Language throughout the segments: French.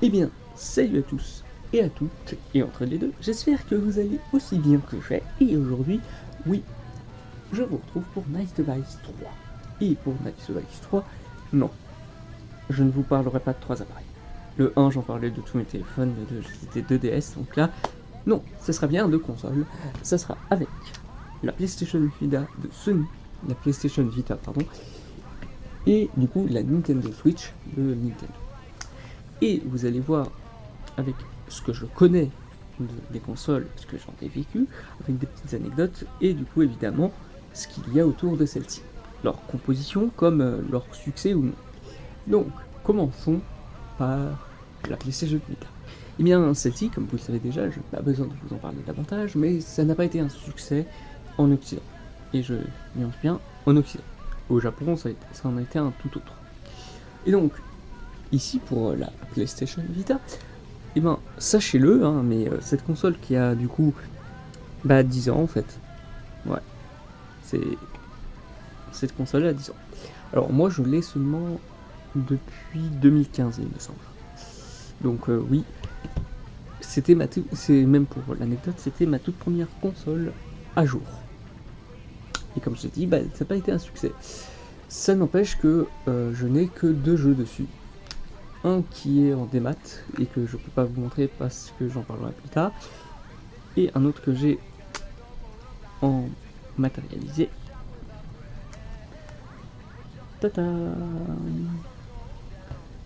Eh bien, salut à tous et à toutes, et entre les deux, j'espère que vous allez aussi bien que je vais, et aujourd'hui, oui, je vous retrouve pour Nice Device 3. Et pour Nice Device 3, non, je ne vous parlerai pas de 3 appareils. Le 1, j'en parlais de tous mes téléphones, c'était 2DS, donc là, non, ce sera bien deux consoles, ça sera avec la PlayStation Vita de Sony, la PlayStation Vita, pardon, et du coup la Nintendo Switch de Nintendo. Et vous allez voir avec ce que je connais des consoles, ce que j'en ai vécu, avec des petites anecdotes, et du coup évidemment ce qu'il y a autour de celle-ci, leur composition comme leur succès ou non. Donc commençons par la PlayStation Vita. Et bien celle-ci, comme vous le savez déjà, je n'ai pas besoin de vous en parler davantage, mais ça n'a pas été un succès en Occident. Et je nuance bien en Occident. Au Japon, ça en a été un tout autre. Et donc, ici pour la PlayStation Vita, et ben sachez-le, hein, mais cette console qui a du coup 10 ans en fait. Ouais. Cette console a 10 ans. Alors moi je l'ai seulement depuis 2015 il me semble. Donc oui. C'est même pour l'anecdote, c'était ma toute première console à jour. Et comme je l'ai dit, ça n'a pas été un succès. Ça n'empêche que je n'ai que 2 jeux dessus. Un qui est en démat et que je peux pas vous montrer parce que j'en parlerai plus tard, et un autre que j'ai en matérialisé. Tata.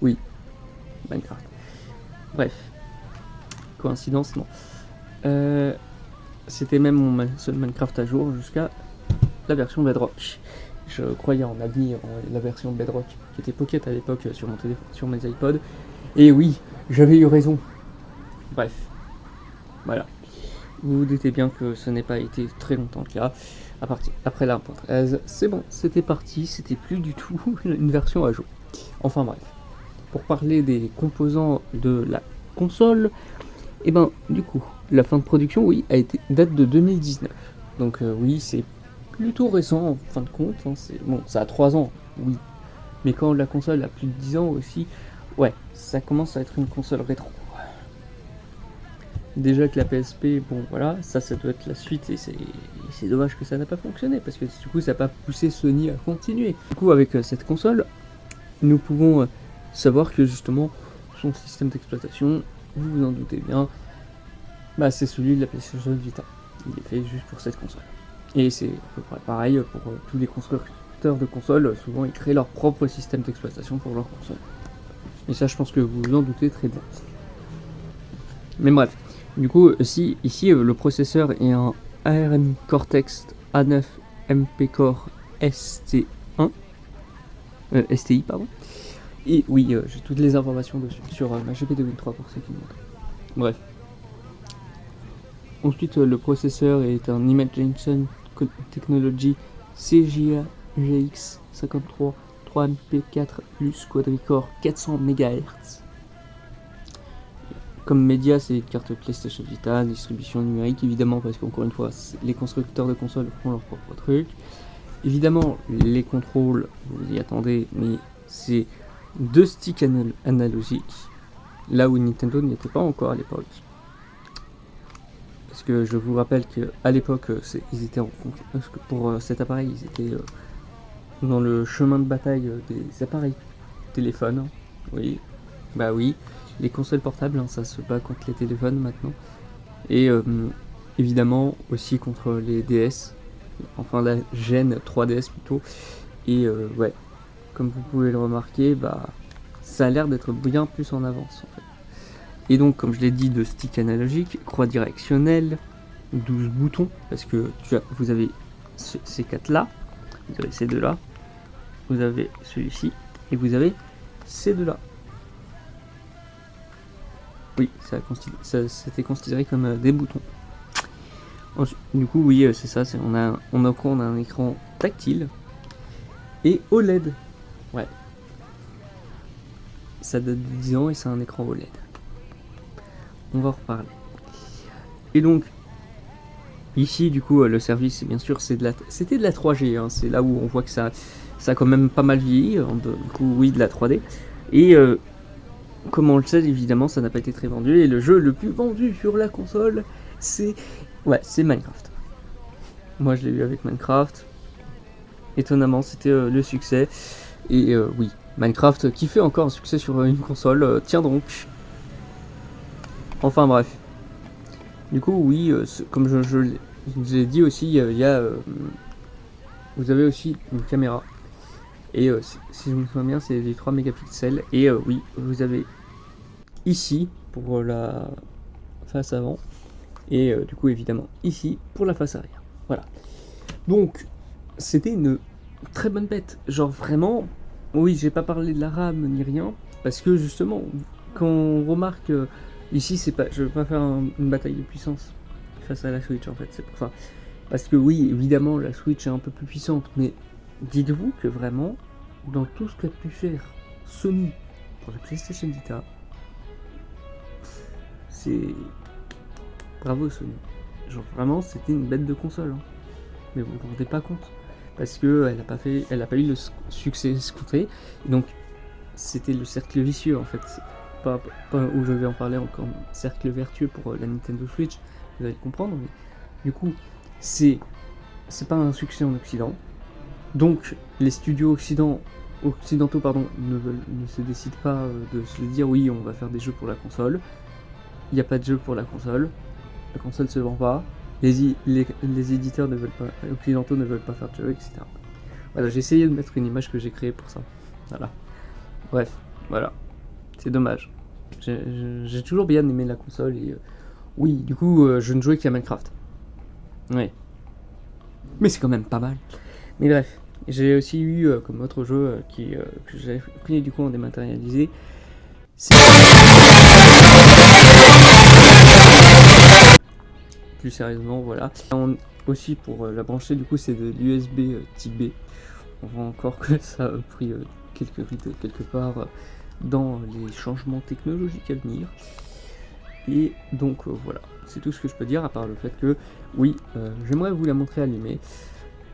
Oui, Minecraft. Bref, coïncidence non. C'était même mon seul Minecraft à jour jusqu'à la version Bedrock. Je croyais en avenir la version Bedrock qui était Pocket à l'époque sur mon téléphone, sur mes iPods. Et oui, j'avais eu raison. Bref, voilà. Vous vous doutez bien que ce n'est pas été très longtemps le cas. Après la 1.13, c'est bon, c'était parti, c'était plus du tout une version à jour. Enfin bref, pour parler des composants de la console, et du coup, la fin de production, oui, date de 2019. Donc oui, c'est plutôt récent en fin de compte. Hein, bon, ça a 3 ans, oui. Mais quand la console a plus de 10 ans aussi, ouais, ça commence à être une console rétro. Déjà que la PSP, bon voilà, ça doit être la suite et c'est dommage que ça n'a pas fonctionné parce que du coup ça n'a pas poussé Sony à continuer. Du coup avec cette console, nous pouvons savoir que justement son système d'exploitation, vous vous en doutez bien, c'est celui de la PlayStation Vita. Il est fait juste pour cette console. Et c'est à peu près pareil pour tous les constructeurs de consoles, souvent ils créent leur propre système d'exploitation pour leur console. Et ça je pense que vous vous en doutez très bien. Mais bref. Du coup, ici le processeur est un ARM Cortex A9 MP Core STI, pardon. Et oui, j'ai toutes les informations dessus sur ma GP 2003 pour ceux qui demandent. Bref. Ensuite, le processeur est un Image Junction Technology CGA GX 53 3MP4 Plus Quadricore 400 MHz. Comme média, c'est une carte PlayStation Vita, distribution numérique évidemment, parce qu'encore une fois, les constructeurs de consoles font leur propre truc. Évidemment, les contrôles, vous y attendez, mais c'est 2 sticks analogiques, là où Nintendo n'y était pas encore à l'époque. Parce que je vous rappelle qu'à l'époque, ils étaient pour cet appareil, ils étaient dans le chemin de bataille des appareils téléphones. Oui, oui. Les consoles portables, ça se bat contre les téléphones maintenant. Et évidemment aussi contre les DS. Enfin la Gen 3DS plutôt. Et ouais, comme vous pouvez le remarquer, ça a l'air d'être bien plus en avance en fait. Et donc comme je l'ai dit, de stick analogique, croix directionnelle, 12 boutons. Parce que vous avez ces 4 là, vous avez ces 2 là, vous avez celui-ci, et vous avez ces 2 là. Oui, c'était considéré comme des boutons. Ensuite, du coup, oui, c'est ça. On a un écran tactile et OLED. Ouais. Ça date de 10 ans et c'est un écran OLED. On va en reparler. Et donc, ici, du coup, le service, bien sûr, c'était de la 3G. Hein, c'est là où on voit que ça a quand même pas mal vieilli. Du coup, oui, de la 3D. Et comme on le sait, évidemment, ça n'a pas été très vendu, et le jeu le plus vendu sur la console, c'est Minecraft. Moi, je l'ai eu avec Minecraft. Étonnamment, c'était le succès. Et oui, Minecraft qui fait encore un succès sur une console, tiens donc. Enfin bref. Du coup, oui, comme je l'ai dit aussi, vous avez aussi une caméra. Et si je me souviens bien, c'est des 3 mégapixels. Et oui, vous avez ici pour la face avant. Et du coup, évidemment, ici pour la face arrière. Voilà. Donc, c'était une très bonne bête. Genre vraiment, oui, j'ai pas parlé de la RAM ni rien. Parce que justement, quand on remarque... ici, c'est pas, je veux pas faire une bataille de puissance face à la Switch en fait, c'est pour ça. Parce que oui, évidemment, la Switch est un peu plus puissante, mais dites-vous que vraiment, dans tout ce qu'a pu faire Sony pour la PlayStation Vita, c'est... Bravo Sony. Genre vraiment, c'était une bête de console. Hein. Mais vous ne vous rendez pas compte. Parce que elle a pas eu le succès escompté. Donc, c'était le cercle vicieux en fait. Pas où je vais en parler encore, cercle vertueux pour la Nintendo Switch, vous allez le comprendre, mais du coup, c'est pas un succès en Occident, donc les studios occidentaux ne se décident pas de se dire oui, on va faire des jeux pour la console, il n'y a pas de jeu pour la console se vend pas, les éditeurs occidentaux ne veulent pas faire de jeux, etc. Voilà, j'ai essayé de mettre une image que j'ai créée pour ça, voilà. Bref, voilà. C'est dommage. J'ai toujours bien aimé la console et oui, du coup, je ne jouais qu'à Minecraft. Oui. Mais c'est quand même pas mal. Mais bref, j'ai aussi eu comme autre jeu que j'avais pris du coup en dématérialisé. Plus sérieusement, voilà. Aussi pour la brancher, du coup, c'est de l'USB type B. On voit encore que ça a pris quelques rides quelque part dans les changements technologiques à venir. Et donc voilà, c'est tout ce que je peux dire, à part le fait que oui, j'aimerais vous la montrer allumée,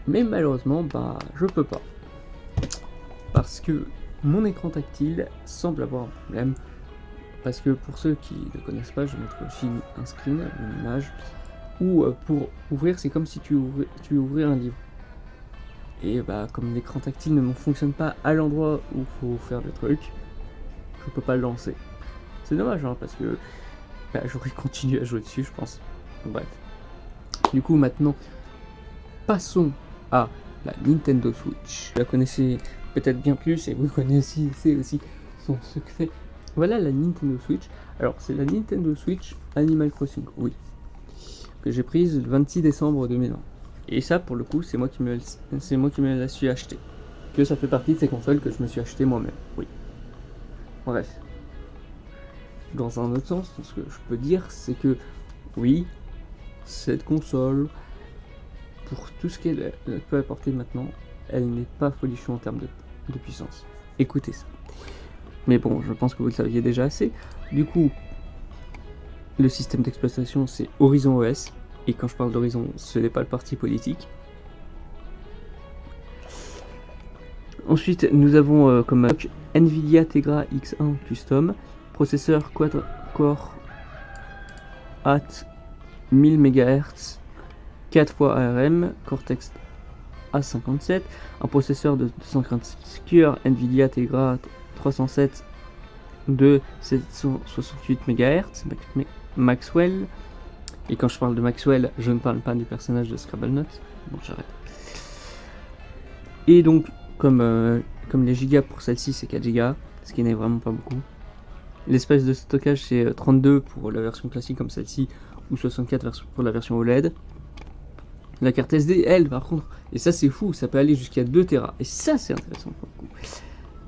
mais malheureusement, bah je peux pas. Parce que mon écran tactile semble avoir un problème. Parce que pour ceux qui ne connaissent pas, je mettrai aussi un screen, une image, où pour ouvrir, c'est comme si tu ouvrais un livre. Et bah comme l'écran tactile ne fonctionne pas à l'endroit où il faut faire le truc, je peux pas le lancer. C'est dommage, hein, parce que bah, j'aurais continué à jouer dessus, je pense. Bref. Du coup, maintenant, passons à la Nintendo Switch. Vous la connaissez peut-être bien plus et vous connaissez aussi son secret. Voilà la Nintendo Switch. Alors, c'est la Nintendo Switch Animal Crossing, oui. Que j'ai prise le 26 décembre 2020. Et ça, pour le coup, c'est moi qui me la suis acheté. Que ça fait partie de ces consoles que je me suis acheté moi-même, oui. Bref. Dans un autre sens, ce que je peux dire, c'est que oui, cette console, pour tout ce qu'elle peut apporter maintenant, elle n'est pas folichon en termes de puissance. Écoutez ça. Mais bon, je pense que vous le saviez déjà assez. Du coup, le système d'exploitation, c'est Horizon OS. Et quand je parle d'Horizon, ce n'est pas le parti politique. Ensuite, nous avons comme Nvidia Tegra X1 Custom, processeur quad-core at 1000 MHz, 4 fois ARM, Cortex A57, un processeur de 256 cœurs Nvidia Tegra 307 de 768 MHz, Maxwell. Et quand je parle de Maxwell, je ne parle pas du personnage de Scrabblenut. Bon, j'arrête. Et donc, comme les gigas pour celle-ci, c'est 4 gigas, ce qui n'est vraiment pas beaucoup. L'espace de stockage, c'est 32 pour la version classique comme celle-ci, ou 64 pour la version OLED. La carte SD, elle, par contre, et ça c'est fou, ça peut aller jusqu'à 2 Tera. Et ça, c'est intéressant pour le coup.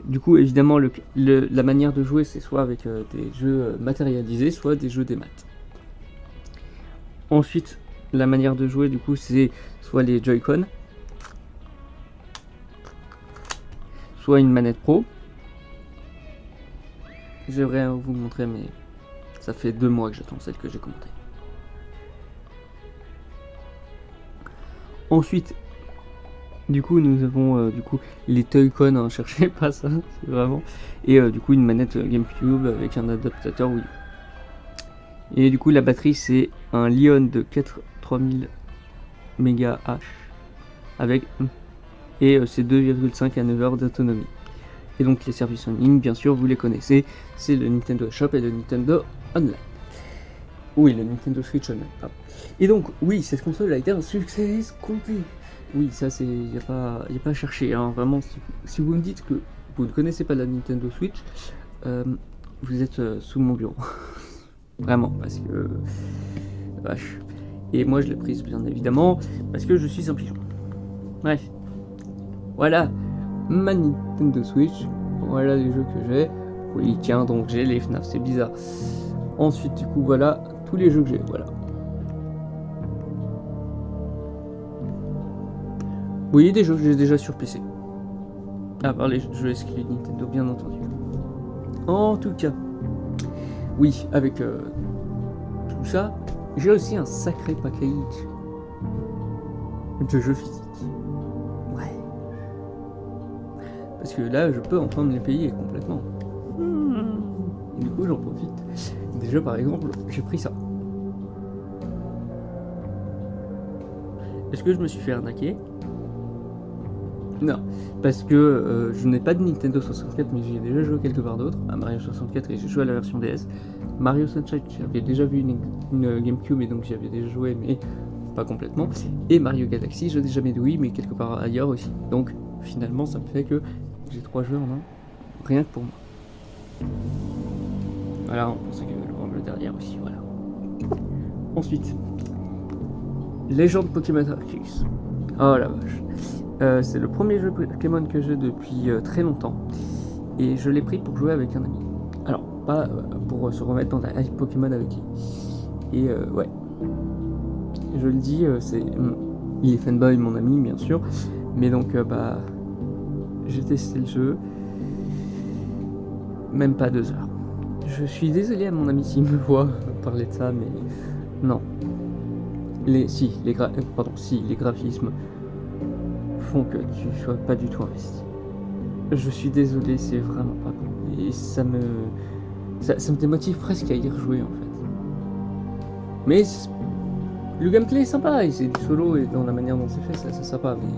Du coup, évidemment, la manière de jouer, c'est soit avec des jeux matérialisés, soit des jeux des maths. Ensuite, la manière de jouer, du coup, c'est soit les Joy-Con, soit une manette Pro. J'aimerais vous montrer, mais ça fait 2 mois que j'attends celle que j'ai commentée. Ensuite, Du coup, nous avons les Toy-Con, hein, cherchez pas ça, c'est vraiment. Et du coup, une manette GameCube avec un adaptateur Wii. Et du coup, la batterie, c'est un Lion de 3000 mAh avec et c'est 2,5 à 9 heures d'autonomie. Et donc les services en ligne, bien sûr, vous les connaissez, c'est le Nintendo Shop et le Nintendo Online. Oui, le Nintendo Switch Online. Pardon. Et donc, oui, cette console a été un succès complet. Oui, ça, c'est, y a pas à chercher, hein. Vraiment, si vous me dites que vous ne connaissez pas la Nintendo Switch, vous êtes sous mon bureau. Vraiment, parce que vache. Et moi, je l'ai prise, bien évidemment, parce que je suis un pigeon. Bref. Voilà ma Nintendo Switch. Voilà les jeux que j'ai. Oui, tiens, donc j'ai les FNAF, c'est bizarre. Ensuite, du coup, voilà tous les jeux que j'ai. Voilà. Vous voyez des jeux que j'ai déjà sur PC. À part les jeux exclus Nintendo, bien entendu. En tout cas, oui, avec tout ça, j'ai aussi un sacré package de jeux physiques. Ouais. Parce que là, je peux enfin me les payer complètement. Et du coup, j'en profite. Déjà, par exemple, j'ai pris ça. Est-ce que je me suis fait arnaquer? Non, parce que je n'ai pas de Nintendo 64, mais j'y ai déjà joué quelque part d'autre, à Mario 64, et j'ai joué à la version DS. Mario Sunshine, j'avais déjà vu une GameCube, et donc j'y avais déjà joué, mais pas complètement. Et Mario Galaxy, je n'ai jamais de Wii, mais quelque part ailleurs aussi. Donc finalement, ça me fait que j'ai 3 jeux en un, rien que pour moi. Voilà, on pensait qu'il y avait le derrière aussi, voilà. Ensuite, Legend Pokémon Arceus. Oh la vache. C'est le premier jeu Pokémon que j'ai depuis très longtemps. Et je l'ai pris pour jouer avec un ami. Alors, pas pour se remettre dans la hype Pokémon avec lui. Et ouais. Je le dis, il est fanboy, mon ami, bien sûr. Mais donc, bah. J'ai testé le jeu. Même pas 2 heures. Je suis désolé à mon ami s'il me voit parler de ça, mais. Non. Les graphismes font que tu sois pas du tout investi. Je suis désolé, c'est vraiment pas bon. Et ça me démotive presque à y rejouer en fait. Mais le gameplay est sympa, et c'est du solo, et dans la manière dont c'est fait, c'est sympa, mais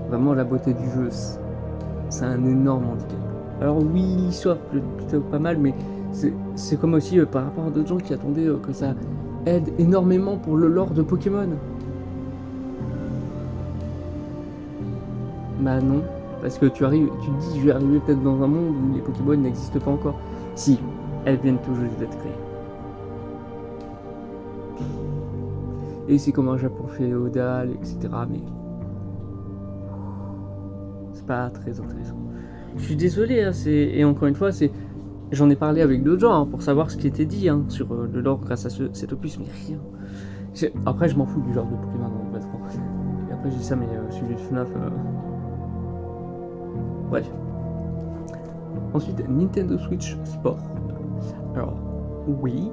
vraiment la beauté du jeu, c'est un énorme handicap. Alors oui, l'histoire plutôt pas mal, mais c'est comme aussi par rapport à d'autres gens qui attendaient que ça aide énormément pour le lore de Pokémon. Bah non, parce que tu te dis je vais arriver peut-être dans un monde où les Pokémon n'existent pas encore. Si, elles viennent tout juste d'être créées. Et c'est comme un Japon féodal, etc. Mais c'est pas très intéressant. Je suis désolé, hein, et encore une fois, j'en ai parlé avec d'autres gens pour savoir ce qui était dit sur le lore grâce à cet opus, mais rien. Après, je m'en fous du genre de Pokémon, en fait. Et après, j'ai dit ça, mais celui de FNAF. Bref. Ensuite, Nintendo Switch Sport. Alors, oui,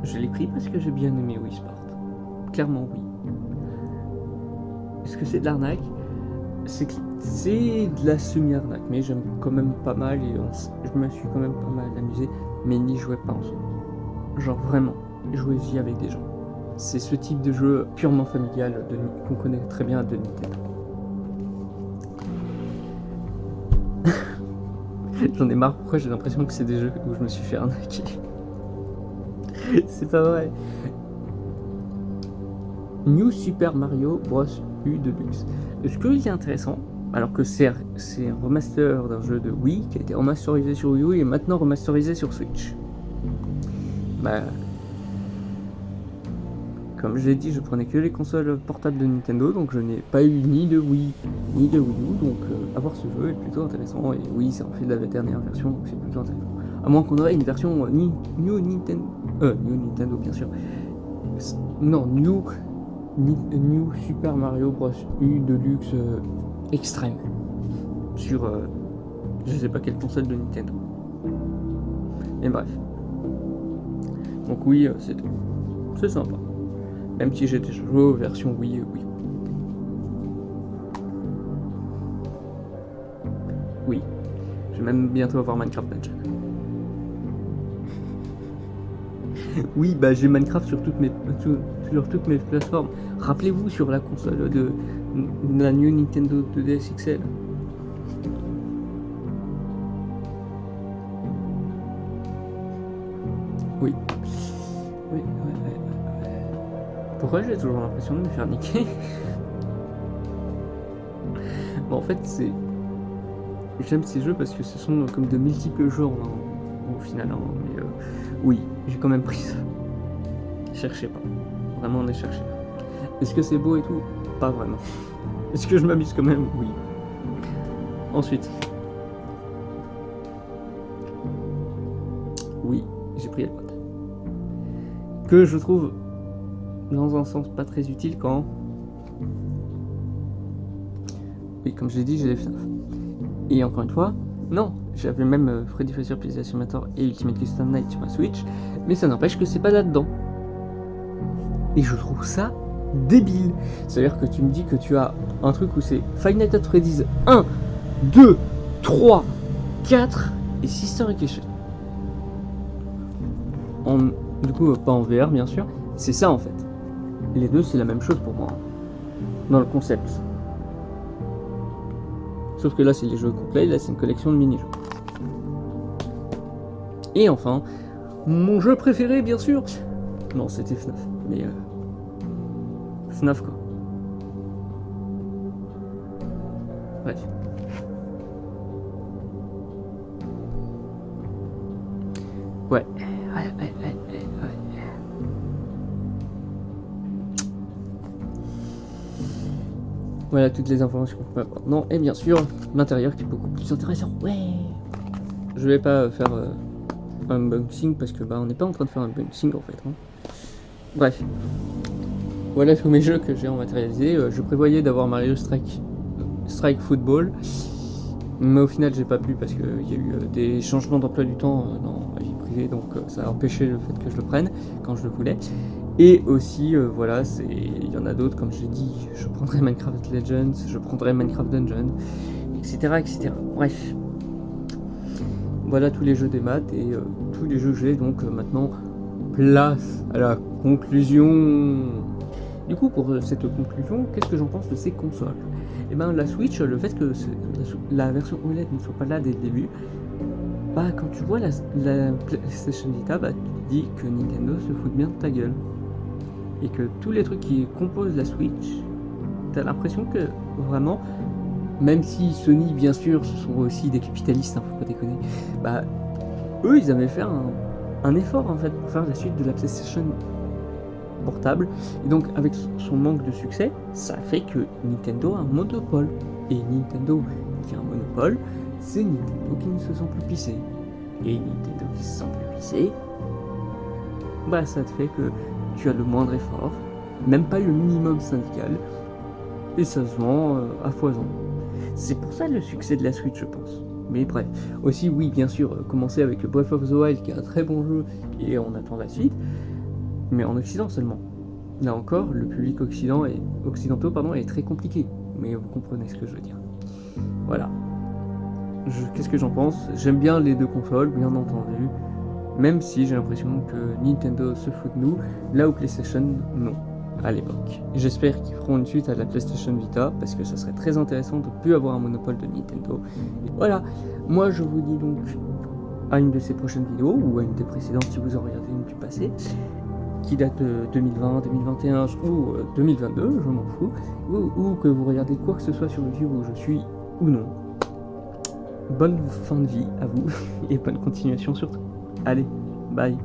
je l'ai pris parce que j'ai bien aimé Wii Sport. Clairement, oui. Est-ce que c'est de l'arnaque? C'est de la semi-arnaque, mais j'aime quand même pas mal et je me suis quand même pas mal amusé, mais n'y jouez pas ensemble. Genre vraiment, jouez-y avec des gens. C'est ce type de jeu purement familial qu'on connaît très bien de Nintendo. J'en ai marre, pourquoi j'ai l'impression que c'est des jeux où je me suis fait arnaquer. C'est pas vrai. New Super Mario Bros. U Deluxe. Ce qui est intéressant, alors que c'est un remaster d'un jeu de Wii qui a été remasterisé sur Wii U et maintenant remasterisé sur Switch. Bah, comme je l'ai dit, je prenais que les consoles portables de Nintendo, donc je n'ai pas eu ni de Wii ni de Wii U, donc avoir ce jeu est plutôt intéressant. Et oui, c'est en fait de la dernière version, donc c'est plutôt intéressant. À moins qu'on aurait une version New Nintendo, bien sûr. Non, New Super Mario Bros. U Deluxe Extreme sur je sais pas quelle console de Nintendo. Mais bref. Donc oui, c'est sympa. Même si j'ai déjà joué aux versions Wii. Oui. Je vais même bientôt avoir Minecraft Dungeon. Oui, bah j'ai Minecraft sur toutes mes plateformes. Rappelez-vous sur la console de la New Nintendo 2DS XL. Oui. Oui, ouais. Pourquoi j'ai toujours l'impression de me faire niquer? Bon, en fait, j'aime ces jeux parce que ce sont comme de multiples genres au final. Hein. Mais oui, j'ai quand même pris ça. Cherchez pas. Vraiment, on est cherché. Est-ce que c'est beau et tout? Pas vraiment. Est-ce que je m'amuse quand même? Oui. Ensuite. Oui, j'ai pris iPod. Que je trouve dans un sens pas très utile quand... Oui, comme je l'ai dit, j'ai les FNAF. Et encore une fois, non, j'avais même Freddy Fazbear's Pizza Simulator et Ultimate Custom Night sur ma Switch, mais ça n'empêche que c'est pas là-dedans. Et je trouve ça débile. C'est-à-dire que tu me dis que tu as un truc où c'est Five Nights at Freddy's 1, 2, 3, 4 et Sister Vacation. Du coup, pas en VR bien sûr, c'est ça en fait. Les deux, c'est la même chose pour moi, dans le concept. Sauf que là, c'est les jeux complets, là, c'est une collection de mini-jeux. Et enfin, mon jeu préféré, bien sûr. Non, c'était FNAF, mais FNAF quoi. Bref. Ouais. Voilà toutes les informations qu'on peut avoir. Non, et bien sûr, l'intérieur qui est beaucoup plus intéressant. Ouais. Je vais pas faire un unboxing parce que on n'est pas en train de faire un unboxing en fait. Hein. Bref. Voilà tous mes jeux que j'ai en matérialisé. Je prévoyais d'avoir Mario Strike Football. Mais au final, j'ai pas pu parce qu'il y a eu des changements d'emploi du temps dans ma vie privée, donc ça a empêché le fait que je le prenne quand je le voulais. Et aussi, voilà, il y en a d'autres, comme je l'ai dit, je prendrai Minecraft Legends, je prendrai Minecraft Dungeon, etc. Bref. Voilà tous les jeux des maths et tous les jeux que j'ai, donc maintenant, place à la conclusion. Du coup, pour cette conclusion, qu'est-ce que j'en pense de ces consoles? Et ben la Switch, le fait que la version OLED ne soit pas là dès le début, quand tu vois la PlayStation Vita, tu te dis que Nintendo se fout bien de ta gueule. Et que tous les trucs qui composent la Switch, t'as l'impression que vraiment, même si Sony bien sûr ce sont aussi des capitalistes, faut pas déconner, eux ils avaient fait un effort en fait pour faire la suite de la PlayStation portable, et donc avec son manque de succès, ça fait que Nintendo a un monopole, et Nintendo qui a un monopole, c'est Nintendo qui ne se sent plus pissé, et Nintendo qui se sent plus pissé, ça te fait que tu as le moindre effort, même pas le minimum syndical, et ça se vend à foison. C'est pour ça le succès de la Switch, je pense. Mais bref, aussi oui, bien sûr, commencer avec Breath of the Wild, qui est un très bon jeu, et on attend la suite, mais en Occident seulement. Là encore, le public occidentaux est très compliqué, mais vous comprenez ce que je veux dire. Voilà. Qu'est-ce que j'en pense? J'aime bien les deux consoles, bien entendu, même si j'ai l'impression que Nintendo se fout de nous, là où PlayStation, non, à l'époque. J'espère qu'ils feront une suite à la PlayStation Vita, parce que ça serait très intéressant de ne plus avoir un monopole de Nintendo. Et voilà, moi je vous dis donc à une de ces prochaines vidéos, ou à une des précédentes si vous en regardez une du passé, qui date de 2020, 2021 ou 2022, je m'en fous, ou que vous regardez quoi que ce soit sur YouTube où je suis ou non. Bonne fin de vie à vous, et bonne continuation surtout. Allez, bye.